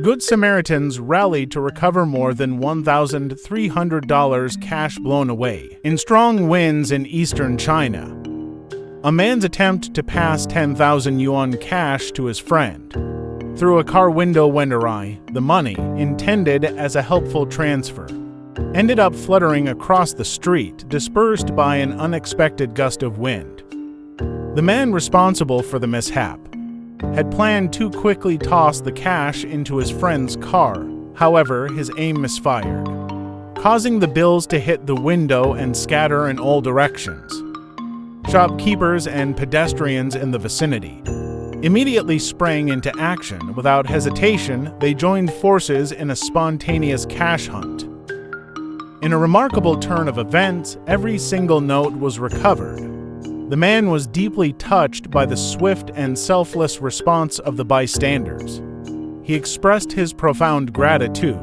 Good Samaritans rallied to recover more than $1,300 cash blown away in strong winds in eastern China. A man's attempt to pass 10,000 yuan cash to his friend through a car window went awry. The money, intended as a helpful transfer, ended up fluttering across the street, dispersed by an unexpected gust of wind. The man responsible for the mishap had planned to quickly toss the cash into his friend's car. However, his aim misfired, causing the bills to hit the window and scatter in all directions. Shopkeepers and pedestrians in the vicinity immediately sprang into action. Without hesitation, they joined forces in a spontaneous cash hunt. In a remarkable turn of events, every single note was recovered. The man was deeply touched by the swift and selfless response of the bystanders. He expressed his profound gratitude,